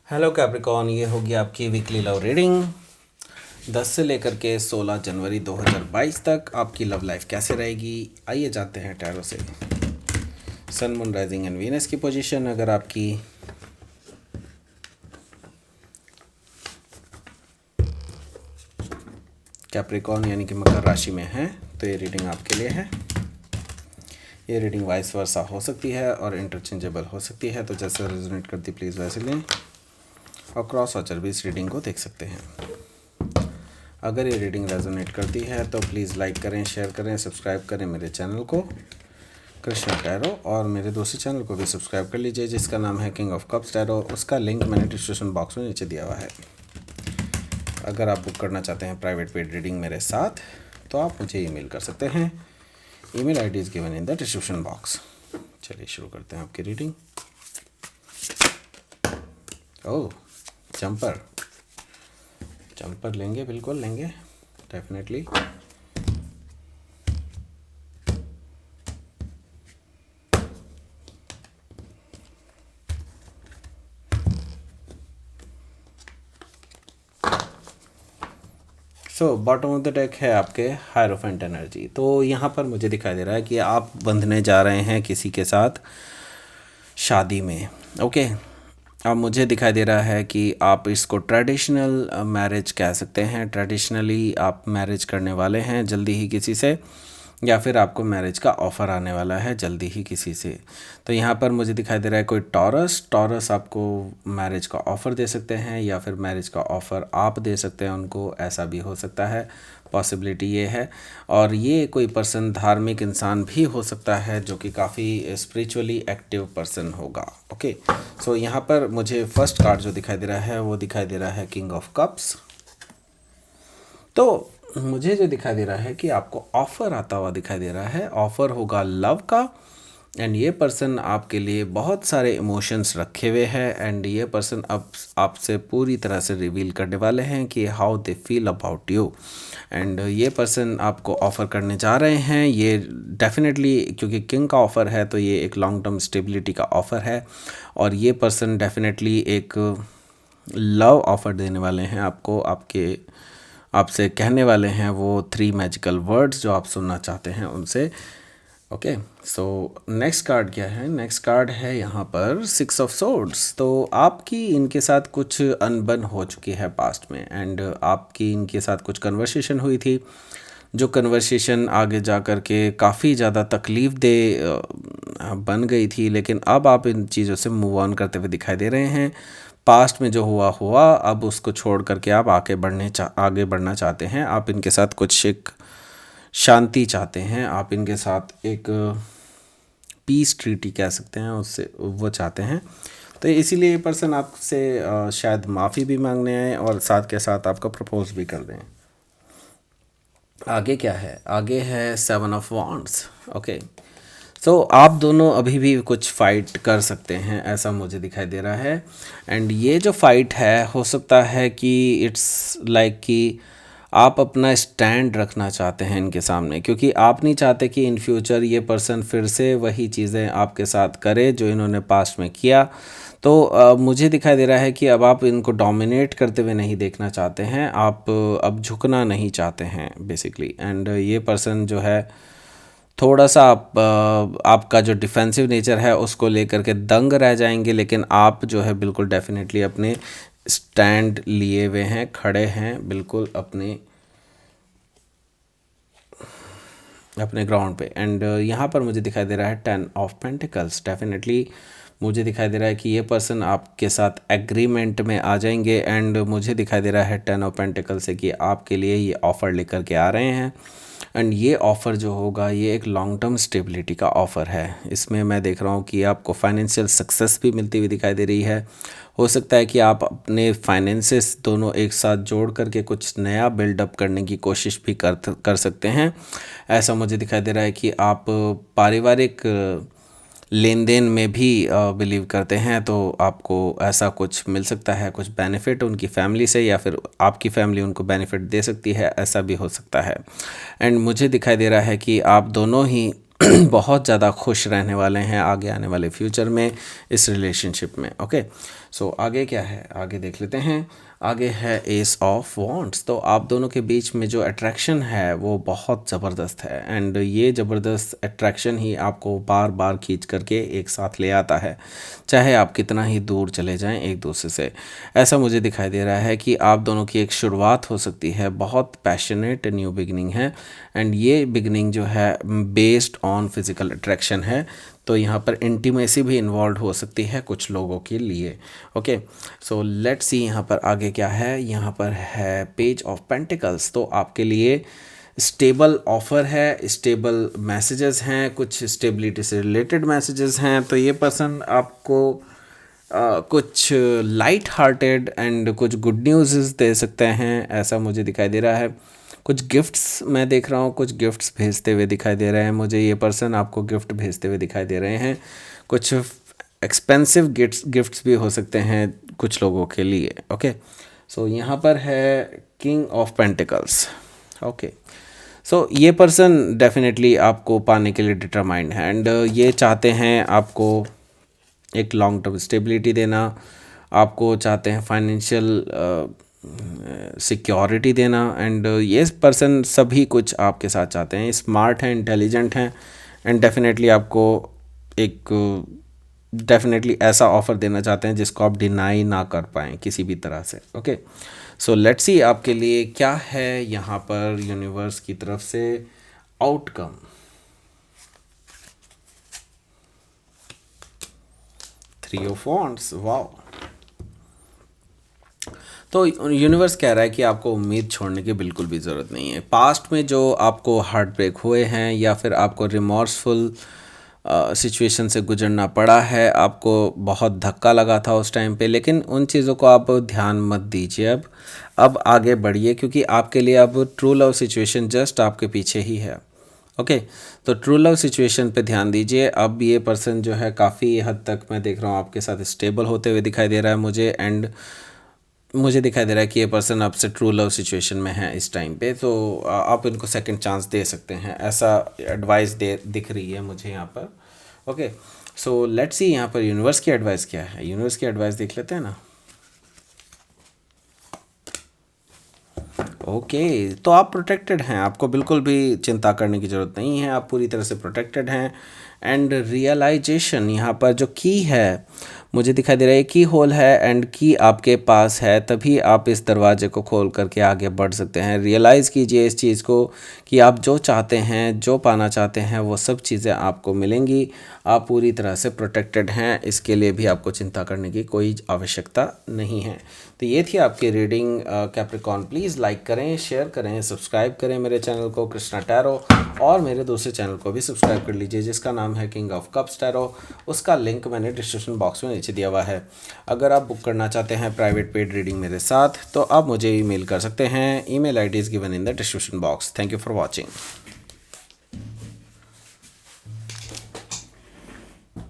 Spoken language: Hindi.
हेलो कैप्रिकॉर्न, ये होगी आपकी वीकली लव रीडिंग 10 से लेकर के 16 जनवरी 2022 तक। आपकी लव लाइफ कैसे रहेगी, आइए जानते हैं टैरो से। सन, मून, राइजिंग एंड वीनस की पोजीशन अगर आपकी कैप्रिकॉर्न यानी कि मकर राशि में है तो ये रीडिंग आपके लिए है। ये रीडिंग वाइस वर्सा हो सकती है और इंटरचेंजेबल हो सकती है, तो जैसे रेजोनेट करती प्लीज़ वैसे लें और क्रॉस वाचर भी इस रीडिंग को देख सकते हैं। अगर ये रीडिंग रेजोनेट करती है तो प्लीज़ लाइक करें, शेयर करें, सब्सक्राइब करें मेरे चैनल को कृष्णा टैरो, और मेरे दूसरे चैनल को भी सब्सक्राइब कर लीजिए जिसका नाम है किंग ऑफ कप्स टैरो। उसका लिंक मैंने डिस्क्रिप्शन बॉक्स में नीचे दिया हुआ है। अगर आप बुक करना चाहते हैं प्राइवेट पेड रीडिंग मेरे साथ तो आप मुझे ईमेल कर सकते हैं। Email ID is given in the description box. चलिए शुरू करते हैं आपकी रीडिंग। ओह, जंपर लेंगे, बिल्कुल लेंगे, definitely. So bottom of the deck है आपके हायरोफेंट एनर्जी। तो यहाँ पर मुझे दिखाई दे रहा है कि आप बंधने जा रहे हैं किसी के साथ शादी में। ओके, अब मुझे दिखाई दे रहा है कि आप इसको ट्रेडिशनल मैरिज कह सकते हैं। ट्रेडिशनली आप मैरिज करने वाले हैं जल्दी ही किसी से, या फिर आपको मैरिज का ऑफ़र आने वाला है जल्दी ही किसी से। तो यहाँ पर मुझे दिखाई दे रहा है कोई टॉरस आपको मैरिज का ऑफ़र दे सकते हैं, या फिर मैरिज का ऑफ़र आप दे सकते हैं उनको, ऐसा भी हो सकता है। पॉसिबिलिटी ये है। और ये कोई पर्सन धार्मिक इंसान भी हो सकता है जो कि काफ़ी स्पिरिचुअली एक्टिव पर्सन होगा। ओके, सो यहाँ पर मुझे फर्स्ट कार्ड जो दिखाई दे रहा है वो दिखाई दे रहा है किंग ऑफ कप्स। तो मुझे जो दिखाई दे रहा है कि आपको ऑफ़र आता हुआ दिखाई दे रहा है। ऑफ़र होगा लव का, एंड ये पर्सन आपके लिए बहुत सारे इमोशंस रखे हुए हैं, एंड ये पर्सन अब आपसे पूरी तरह से रिवील करने वाले हैं कि how they feel about you. And ये पर्सन आपको ऑफ़र करने जा रहे हैं। ये डेफिनेटली, क्योंकि किंग का ऑफ़र है तो ये एक लॉन्ग टर्म स्टेबिलिटी का ऑफ़र है, और ये पर्सन डेफिनेटली एक लव ऑफ़र देने वाले हैं आपको। आपसे कहने वाले हैं वो 3 मैजिकल वर्ड्स जो आप सुनना चाहते हैं उनसे। ओके, सो नेक्स्ट कार्ड क्या है? नेक्स्ट कार्ड है यहाँ पर 6 ऑफ सोर्ड्स। तो आपकी इनके साथ कुछ अनबन हो चुकी है पास्ट में, एंड आपकी इनके साथ कुछ कन्वर्सेशन हुई थी, जो कन्वर्सेशन आगे जा कर के काफ़ी ज़्यादा तकलीफ़ दे बन गई थी, लेकिन अब आप इन चीज़ों से मूव ऑन करते हुए दिखाई दे रहे हैं। पास्ट में जो हुआ अब उसको छोड़ करके आप आगे बढ़ना चाहते हैं। आप इनके साथ कुछ एक शांति चाहते हैं, आप इनके साथ एक पीस ट्रीटी कह सकते हैं, उससे वो चाहते हैं। तो इसीलिए ये पर्सन आपसे शायद माफ़ी भी मांगने आए और साथ के साथ आपका प्रपोज भी कर दें। आगे क्या है? आगे है 7 ऑफ वॉन्ड्स। ओके, सो आप दोनों अभी भी कुछ फ़ाइट कर सकते हैं, ऐसा मुझे दिखाई दे रहा है। एंड ये जो फ़ाइट है हो सकता है कि इट्स लाइक कि आप अपना स्टैंड रखना चाहते हैं इनके सामने, क्योंकि आप नहीं चाहते कि इन फ्यूचर ये पर्सन फिर से वही चीज़ें आपके साथ करे जो इन्होंने पास्ट में किया। तो मुझे दिखाई दे रहा है कि अब आप इनको डोमिनेट करते हुए नहीं देखना चाहते हैं, आप अब झुकना नहीं चाहते हैं बेसिकली। एंड ये पर्सन जो है थोड़ा सा आपका जो डिफेंसिव नेचर है उसको लेकर के दंग रह जाएंगे, लेकिन आप जो है बिल्कुल डेफिनेटली अपने स्टैंड लिए हुए हैं, खड़े हैं बिल्कुल अपने ग्राउंड पे। एंड यहाँ पर मुझे दिखाई दे रहा है 10 ऑफ पेंटिकल्स। डेफिनेटली मुझे दिखाई दे रहा है कि ये पर्सन आपके साथ एग्रीमेंट में आ जाएंगे, एंड मुझे दिखाई दे रहा है 10 ऑफ पेंटिकल से कि आपके लिए ये ऑफ़र लेकर के आ रहे हैं। एंड ये ऑफ़र जो होगा ये एक लॉन्ग टर्म स्टेबिलिटी का ऑफ़र है। इसमें मैं देख रहा हूँ कि आपको फाइनेंशियल सक्सेस भी मिलती हुई दिखाई दे रही है। हो सकता है कि आप अपने फाइनेंसेस दोनों एक साथ जोड़ करके कुछ नया बिल्डअप करने की कोशिश भी कर सकते हैं। ऐसा मुझे दिखाई दे रहा है कि आप पारिवारिक लेन देन में भी बिलीव करते हैं, तो आपको ऐसा कुछ मिल सकता है, कुछ बेनिफिट उनकी फैमिली से, या फिर आपकी फैमिली उनको बेनिफिट दे सकती है, ऐसा भी हो सकता है। एंड मुझे दिखाई दे रहा है कि आप दोनों ही बहुत ज़्यादा खुश रहने वाले हैं आगे आने वाले फ्यूचर में इस रिलेशनशिप में। ओके, सो आगे क्या है, आगे देख लेते हैं। आगे है एस ऑफ वॉन्ड्स। तो आप दोनों के बीच में जो अट्रैक्शन है वो बहुत ज़बरदस्त है, एंड ये ज़बरदस्त अट्रैक्शन ही आपको बार बार खींच करके एक साथ ले आता है, चाहे आप कितना ही दूर चले जाएं एक दूसरे से। ऐसा मुझे दिखाई दे रहा है कि आप दोनों की एक शुरुआत हो सकती है, बहुत पैशनेट न्यू बिगनिंग है, एंड ये बिगनिंग जो है बेस्ड ऑन फिज़िकल अट्रैक्शन है। तो यहाँ पर इंटीमेसी भी इन्वॉल्व हो सकती है कुछ लोगों के लिए। ओके, सो लेट्स सी यहाँ पर आगे क्या है। यहाँ पर है पेज ऑफ पेंटिकल्स। तो आपके लिए स्टेबल ऑफ़र है, स्टेबल मैसेजेस हैं, कुछ स्टेबिलिटी से रिलेटेड मैसेजेस हैं। तो ये पर्सन आपको कुछ लाइट हार्टेड एंड कुछ गुड न्यूज़ दे सकते हैं, ऐसा मुझे दिखाई दे रहा है। कुछ गिफ्ट्स मैं देख रहा हूँ, कुछ गिफ्ट्स भेजते हुए दिखाई दे रहे हैं मुझे। ये पर्सन आपको गिफ्ट भेजते हुए दिखाई दे रहे हैं। कुछ एक्सपेंसिव गिफ्ट्स भी हो सकते हैं कुछ लोगों के लिए। ओके, सो यहाँ पर है किंग ऑफ पेंटिकल्स। ओके, सो ये पर्सन डेफिनेटली आपको पाने के लिए डिटरमाइंड है, एंड ये चाहते हैं आपको एक लॉन्ग टर्म स्टेबिलिटी देना, आपको चाहते हैं फाइनेंशियल सिक्योरिटी देना, एंड ये पर्सन सभी कुछ आपके साथ चाहते हैं। स्मार्ट हैं, इंटेलिजेंट हैं, एंड डेफिनेटली आपको एक डेफिनेटली ऐसा ऑफ़र देना चाहते हैं जिसको आप डिनाई ना कर पाएँ किसी भी तरह से। ओके, सो लेट्स सी आपके लिए क्या है यहाँ पर यूनिवर्स की तरफ से outcome. Three of wands, wow. तो यूनिवर्स कह रहा है कि आपको उम्मीद छोड़ने की बिल्कुल भी ज़रूरत नहीं है। पास्ट में जो आपको हार्ट ब्रेक हुए हैं या फिर आपको रिमॉर्सफुल सिचुएशन से गुजरना पड़ा है, आपको बहुत धक्का लगा था उस टाइम पे, लेकिन उन चीज़ों को आप ध्यान मत दीजिए। अब आगे बढ़िए, क्योंकि आपके लिए अब ट्रू लव सिचुएशन जस्ट आपके पीछे ही है। ओके, तो ट्रू लव सिचुएशन पे ध्यान दीजिए। अब ये पर्सन जो है काफ़ी हद तक मैं देख रहा हूँ आपके साथ स्टेबल होते हुए दिखाई दे रहा है मुझे, एंड मुझे दिखाई दे रहा है कि ये पर्सन आपसे ट्रू लव सिचुएशन में है इस टाइम पे। तो आप इनको सेकंड चांस दे सकते हैं, ऐसा एडवाइस दिख रही है मुझे यहाँ पर। ओके, सो लेट्स सी यहाँ पर यूनिवर्स की एडवाइस क्या है। यूनिवर्स की एडवाइस देख लेते हैं ना। ओके, तो आप प्रोटेक्टेड हैं, आपको बिल्कुल भी चिंता करने की ज़रूरत नहीं है, आप पूरी तरह से प्रोटेक्टेड हैं। एंड रियलाइजेशन यहाँ पर जो की है मुझे दिखाई दे रहा है, की होल है एंड की आपके पास है, तभी आप इस दरवाजे को खोल करके आगे बढ़ सकते हैं। रियलाइज़ कीजिए इस चीज़ को कि आप जो चाहते हैं, जो पाना चाहते हैं, वो सब चीज़ें आपको मिलेंगी। आप पूरी तरह से प्रोटेक्टेड हैं, इसके लिए भी आपको चिंता करने की कोई आवश्यकता नहीं है। तो ये थी आपकी रीडिंग कैप्रिकॉर्न। प्लीज़ लाइक करें, शेयर करें, सब्सक्राइब करें मेरे चैनल को कृष्णा टैरो, और मेरे दूसरे चैनल को भी सब्सक्राइब कर लीजिए जिसका नाम है किंग ऑफ कप्स टैरो। उसका लिंक मैंने डिस्क्रिप्शन बॉक्स में नीचे दिया हुआ है। अगर आप बुक करना चाहते हैं प्राइवेट पेड रीडिंग मेरे साथ, तो आप मुझे ईमेल कर सकते हैं। Email ID is given in the description box. Thank you for watching.